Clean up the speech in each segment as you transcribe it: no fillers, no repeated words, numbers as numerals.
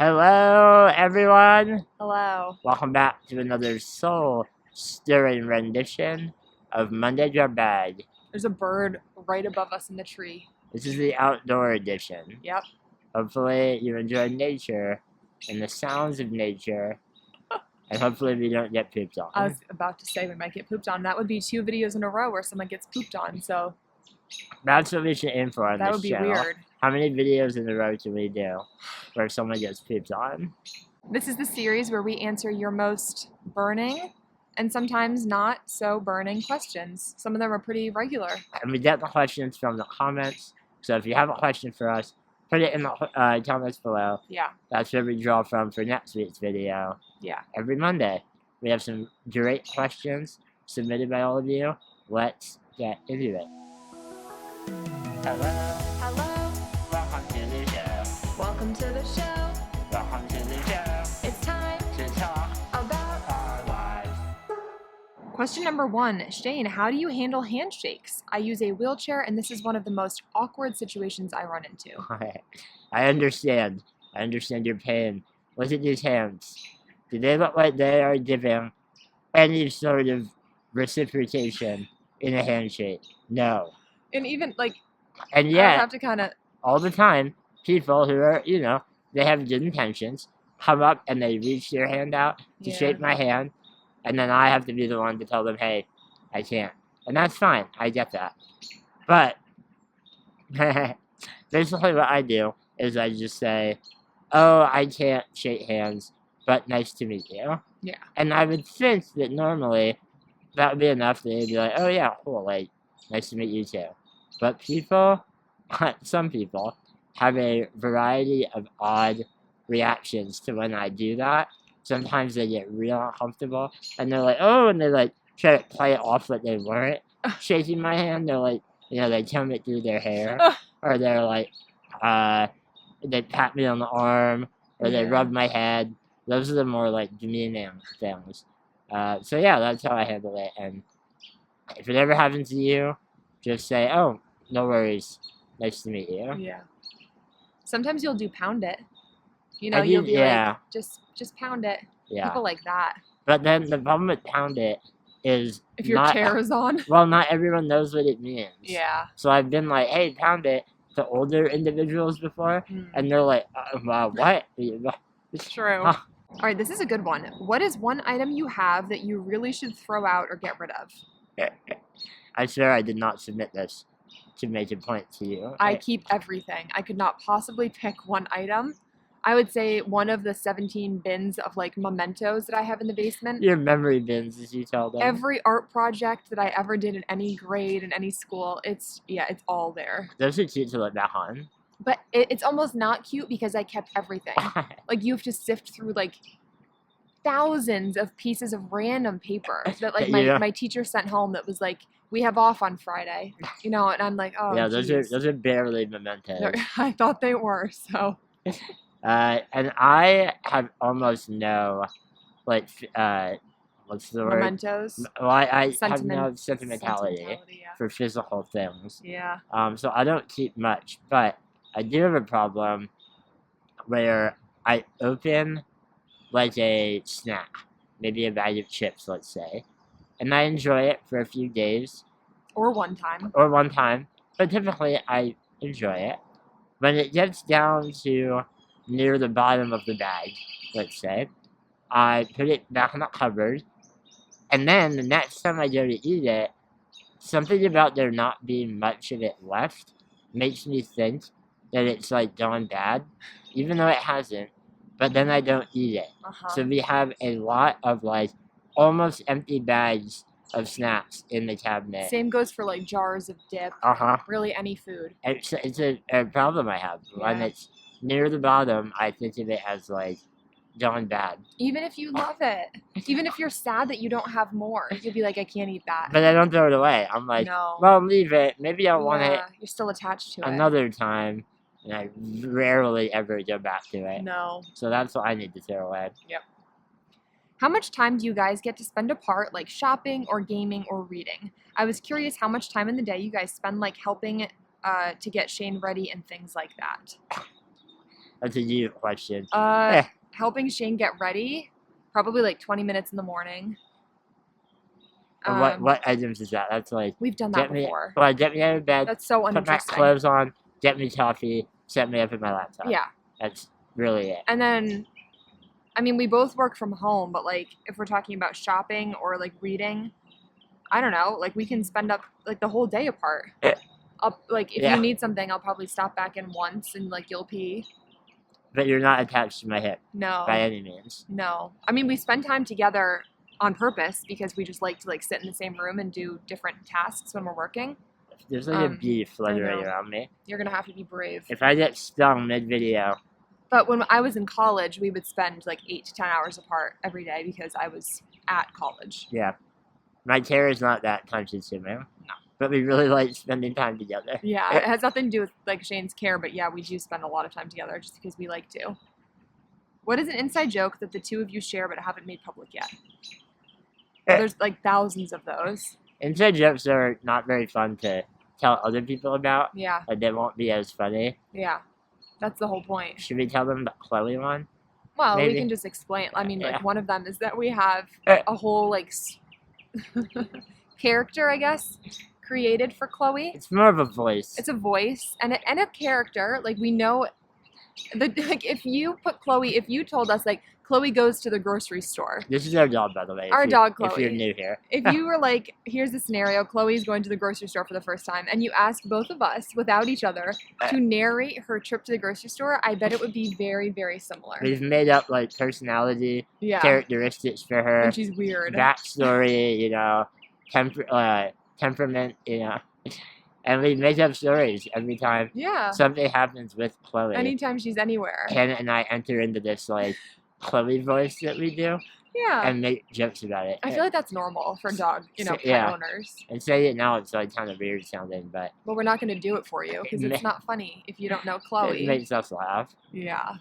Hello, everyone. Hello. Welcome back to another soul-stirring rendition of Monday Grubbag. There's a bird right above us in the tree. This is the outdoor edition. Yep. Hopefully you enjoy nature and the sounds of nature, and hopefully we don't get pooped on. I was about to say we might get pooped on. That would be 2 videos in a row where someone gets pooped on, so... That's what we should aim for on that this would be channel. weird. How many videos in a row can we do where someone gets pooped on? This is the series where we answer your most burning and sometimes not so burning questions. Some of them are pretty regular. And we get the questions from the comments, so if you have a question for us, put it in the comments below. Yeah. That's where we draw from for next week's video. Yeah. Every Monday. We have some great questions submitted by all of you. Let's get into it. Hello. Hello. Welcome to the show. Welcome to the show. Welcome to the show. It's time To talk about our lives. Question number 1. Shane, how do you handle handshakes? I use a wheelchair and this is one of the most awkward situations I run into. I understand. I understand your pain. Look at these hands. Do they look like they are giving any sort of reciprocation in a handshake? No. And even, like, And I yet, have to kind of... all the time, people who are, they have good intentions, come up and they reach their hand out to Yeah. shake my hand, and then I have to be the one to tell them, hey, I can't. And that's fine. I get that. But basically what I do is I just say, oh, I can't shake hands, but nice to meet you. Yeah. And I would think that normally that would be enough. They'd be like, oh, yeah, cool, like, nice to meet you too. But people, some people, have a variety of odd reactions to when I do that. Sometimes they get real uncomfortable, and they're like, oh, and they like try to play it off like they weren't shaking my hand. They're like, they comb it through their hair, or they're like, they pat me on the arm, or they Yeah. rub my head. Those are the more like demeaning things. So yeah, that's how I handle it. And if it ever happens to you, just say, oh, no worries. Nice to meet you. Yeah. Sometimes you'll do pound it. I You'll do- be yeah. like, just pound it. Yeah. People like that. But then the problem with pound it is If your not, chair is on. well, not everyone knows what it means. Yeah. So I've been like, hey, pound it to older individuals before, and they're like, what? It's true. Huh. All right, this is a good one. What is one item you have that you really should throw out or get rid of? I swear I did not submit this to make a point to you. I keep everything. I could not possibly pick one item. I would say one of the 17 bins of like mementos that I have in the basement. Your memory bins, as you tell them. Every art project that I ever did in any grade, in any school, it's all there. Those are cute to look back on. But it's almost not cute because I kept everything. Like, you have to sift through, like, thousands of pieces of random paper that, like, Yeah. my teacher sent home that was like, we have off on Friday. And I'm like, oh, Yeah, geez. those are barely mementos. I thought they were, so. And I have almost no, like, what's the word? Mementos. Well, I have Sentiment- no sentimentality yeah. for physical things. Yeah. So I don't keep much, but I do have a problem where I open like a snack, maybe a bag of chips, let's say, and I enjoy it for a few days Or one time. or one time, but typically I enjoy it. When it gets down to near the bottom of the bag, let's say, I put it back in the cupboard, and then the next time I go to eat it, something about there not being much of it left makes me think that it's like gone bad, even though it hasn't, but then I don't eat it. Uh-huh. So we have a lot of like almost empty bags of snacks in the cabinet. Same goes for, like, jars of dip. Uh-huh. Really, any food. It's a problem I have. When Yeah. it's near the bottom, I think of it as like gone bad. Even if you love it. Even if you're sad that you don't have more. You'll be like, I can't eat that. But I don't throw it away. I'm like, No. well, leave it. Maybe I'll want it Yeah, you're still attached to it. another time. And I rarely ever go back to it. No. So that's what I need to throw away. Yep. How much time do you guys get to spend apart, like shopping or gaming or reading? I was curious how much time in the day you guys spend, like, helping to get Shane ready and things like that. That's a you question. Eh, Helping Shane get ready, probably like 20 minutes in the morning. what items is that? That's like We've done that before. Get me out of bed. That's so Put my uninteresting. clothes on. Get me coffee. Set me up at my laptop. Yeah. That's really it. And then, I mean, we both work from home, but like if we're talking about shopping or like reading, I don't know, like we can spend up like the whole day apart. Like if you need something, I'll probably stop back in once and like you'll pee. But you're not attached to my hip. No. By any means. No. I mean, we spend time together on purpose because we just like to like sit in the same room and do different tasks when we're working. There's like a bee fluttering around me. You're gonna have to be brave. If I get stung mid-video. But when I was in college, we would spend like 8 to 10 hours apart every day because I was at college. Yeah. My care is not that time-consuming. No. But we really like spending time together. Yeah, it has nothing to do with like Shane's care, but yeah, we do spend a lot of time together just because we like to. What is an inside joke that the two of you share but haven't made public yet? There's like thousands of those. Inside jokes are not very fun to tell other people about. Yeah. But they won't be as funny. Yeah. That's the whole point. Should we tell them the Chloe one? Well, Maybe. we can just explain. I mean, like Yeah. one of them is that we have a whole like character, I guess, created for Chloe. It's more of a voice. It's a voice and a character. Like we know, like if you put Chloe, if you told us like Chloe goes to the grocery store. This is our dog, by the way. Our dog, Chloe. If you're new here. If you were like, here's the scenario, Chloe's going to the grocery store for the first time, and you asked both of us, without each other, to narrate her trip to the grocery store, I bet it would be very, very similar. We've made up like personality, characteristics for her. And she's weird. Backstory, you know, temperament, you know. And we make up stories every time something happens with Chloe. Anytime she's anywhere. Ken and I enter into this like Chloe voice that we do. Yeah. And make jokes about it. I feel like that's normal for dog, pet owners. And say it now, it's like kind of weird sounding, but... Well, we're not going to do it for you, because it's not funny if you don't know Chloe. It makes us laugh. Yeah.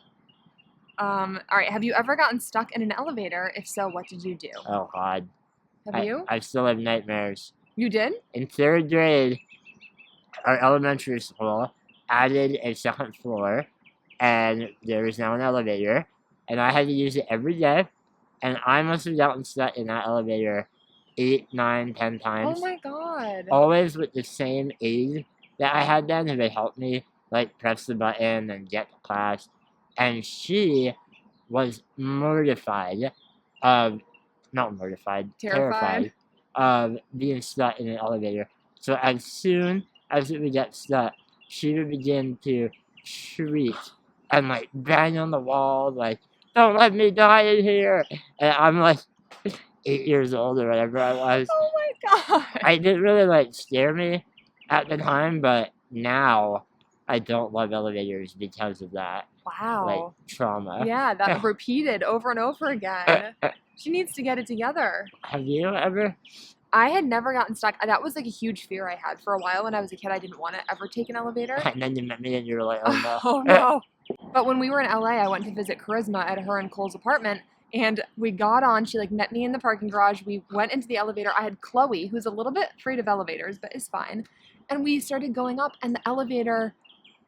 All right, have you ever gotten stuck in an elevator? If so, what did you do? Oh, God. Have you? I still have nightmares. You did? In 3rd grade, our elementary school added a 2nd floor, and there is now an elevator, and I had to use it every day, and I must have gotten stuck in that elevator 8, 9, 10 times. Oh my God. Always with the same aide that I had then, who would help me, like, press the button and get to class, and she was mortified of, not mortified, terrified of being stuck in an elevator. So as soon as it would get stuck, she would begin to shriek and like bang on the wall, like, "Don't let me die in here!" And I'm like 8 years old or whatever I was. Oh my God! It didn't really like scare me at the time, but now I don't love elevators because of that. Wow. Like trauma. Yeah, that repeated over and over again. She needs to get it together. Have you ever? I had never gotten stuck. That was like a huge fear I had for a while when I was a kid. I didn't want to ever take an elevator. And then you met me and you were like, "Oh no." Oh no. But when we were in LA, I went to visit Charisma at her and Cole's apartment, and we got on. She like met me in the parking garage. We went into the elevator. I had Chloe, who's a little bit afraid of elevators, but is fine. And we started going up, and the elevator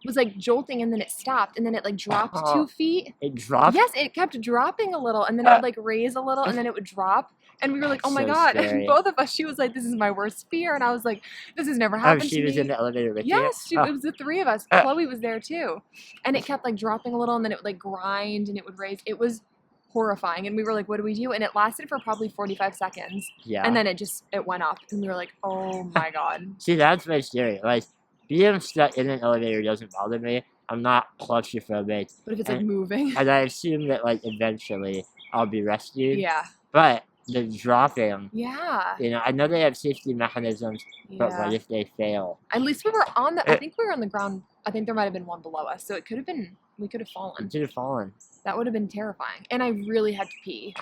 was like jolting, and then it stopped, and then it like dropped 2 feet. It dropped? Yes, it kept dropping a little, and then it would like raise a little, and then it would drop. And we were like, "Oh my So God." scary. And both of us, she was like, "This is my worst fear." And I was like, "This has never happened to me." She was in the elevator with you? Yes, it was the 3 of us. Chloe was there too. And it kept like dropping a little, and then it would like grind, and it would raise. It was horrifying. And we were like, "What do we do?" And it lasted for probably 45 seconds. Yeah. And then it went up. And we were like, "Oh my God." See, that's very scary. Like, being stuck in an elevator doesn't bother me. I'm not claustrophobic. But if it's like moving. And I assume that like eventually I'll be rescued. Yeah. But the dropping. Yeah. You know, I know they have safety mechanisms, but what if they fail? At least we were on the, I think we were on the ground. I think there might have been one below us. So it could have been, we could have fallen. It could have fallen. That would have been terrifying. And I really had to pee.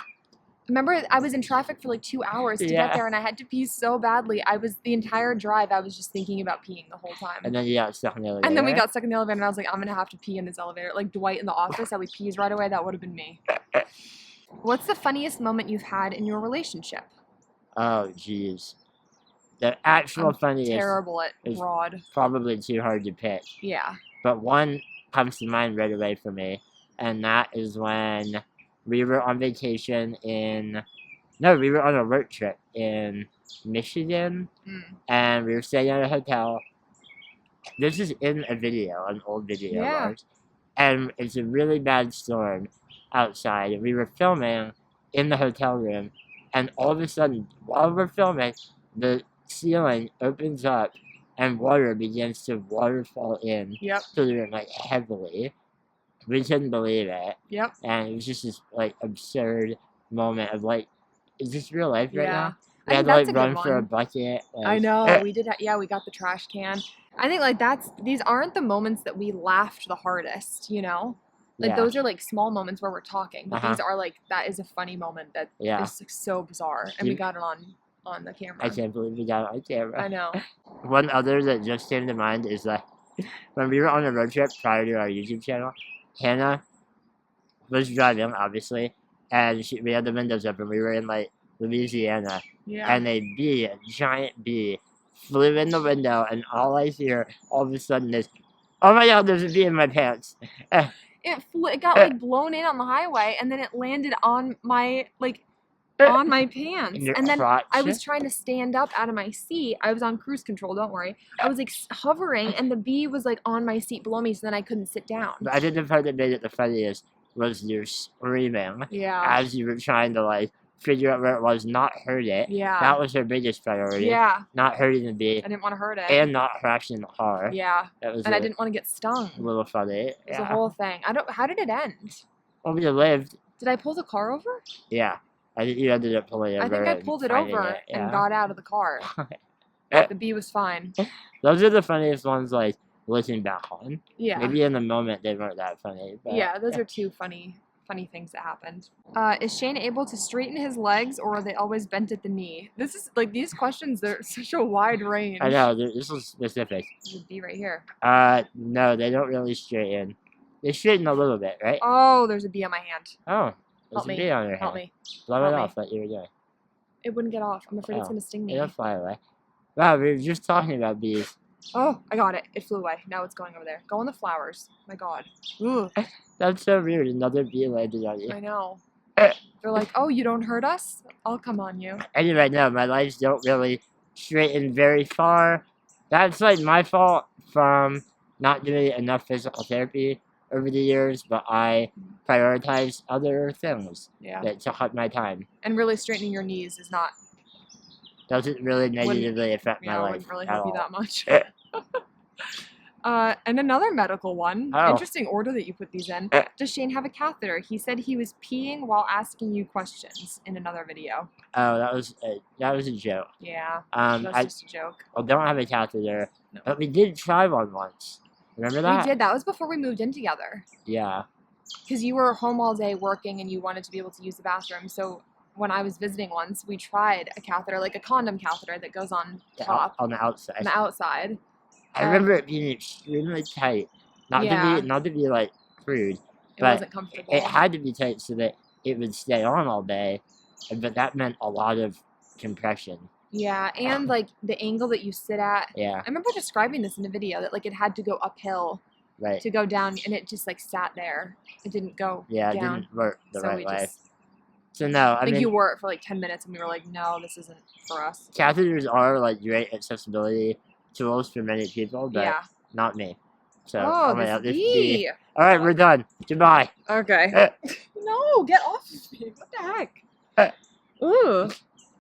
Remember, I was in traffic for like 2 hours to get there, and I had to pee so badly. The entire drive, I was just thinking about peeing the whole time. And then you got stuck in the elevator. And then we got stuck in the elevator, and I was like, I'm going to have to pee in this elevator. Like Dwight in The Office, how he pees right away, that would have been me. What's the funniest moment you've had in your relationship? Oh, jeez. The actual funniest terrible at is broad. Probably too hard to pick. Yeah. But one comes to mind right away for me. and that is when we were on vacation we were on a work trip in Michigan, and we were staying at a hotel. This is in a video, an old video of ours, and it's a really bad storm outside. We were filming in the hotel room, and all of a sudden, while we're filming, the ceiling opens up, and water begins to waterfall in to the room, like, heavily. We couldn't believe it. And it was just this, like, absurd moment of, like, is this real life right now? We had to, like, run for a bucket. Like, I know. We did. We got the trash can. I think, like, these aren't the moments that we laughed the hardest, you know? Like, those are, like, small moments where we're talking. But these are, like, that is a funny moment that is, like, so bizarre. And we got it on the camera. I can't believe we got it on camera. I know. One other that just came to mind is that when we were on a road trip prior to our YouTube channel, Hannah was driving, obviously, and we had the windows open. We were in, like, Louisiana, and a giant bee, flew in the window, and all I hear all of a sudden is, "Oh my God, there's a bee in my pants!" It got, like, blown in on the highway, and then it landed on my, like, on my pants. And then I was trying to stand up out of my seat. I was on cruise control, don't worry. I was, like, hovering, and the bee was, like, on my seat below me, so then I couldn't sit down. But I think the part that made it the funniest was you screaming as you were trying to, like, figure out where it was, not hurt it. That was her biggest priority. Not hurting the bee. I didn't want to hurt it. And not crashing the car. That was I didn't want to get stung. A little funny. It was a whole thing. How did it end? Well, we lived. Did I pull the car over? Yeah. I think you ended up pulling it over. I think I pulled it over and got out of the car. The bee was fine. Those are the funniest ones, like, looking back on. Yeah. Maybe in the moment they weren't that funny. But, yeah, those are two funny things that happened. Is Shane able to straighten his legs, or are they always bent at the knee? This is, like, these questions, they're such a wide range. I know, this is specific. There's a bee right here. No, they don't really straighten. They straighten a little bit, right? Oh, there's a bee on my hand. Oh, there's a bee on your hand. Help me. Blow it off like you were doing. It wouldn't get off. I'm afraid it's going to sting me. It'll fly away. Wow, we were just talking about bees. Oh, I got it. It flew away. Now it's going over there. Go on the flowers. My God. Ooh. That's so weird. Another bee landed on you. I know. They're like, oh, you don't hurt us? I'll come on you. Anyway, no, my legs don't really straighten very far. That's, like, my fault from not doing enough physical therapy over the years, but I prioritize other things that took up my time. And really straightening your knees is not... Doesn't really negatively affect my life. Wouldn't really help you that much. And another medical one. Interesting order that you put these in. Does Shane have a catheter? He said he was peeing while asking you questions in another video. Oh, that was a joke. Yeah, that's just a joke. I don't have a catheter, but we did try one once. Remember that? We did. That was before we moved in together. Yeah. Because you were home all day working and you wanted to be able to use the bathroom. So when I was visiting once, we tried a catheter, like a condom catheter that goes on top. On the outside. On the outside. I remember it being extremely tight. Not to be like crude. It wasn't comfortable. It had to be tight so that it would stay on all day. But that meant a lot of compression. Yeah, and like the angle that you sit at. Yeah. I remember describing this in the video that like it had to go uphill to go down, and it just like sat there. It didn't go down. It didn't work the right way. So no, I mean, you wore it for like 10 minutes, and we were like, no, this isn't for us. Catheters are like great accessibility tools for many people, but not me. So all right, we're done. Goodbye. Okay. No, get off of me. What the heck? Ooh.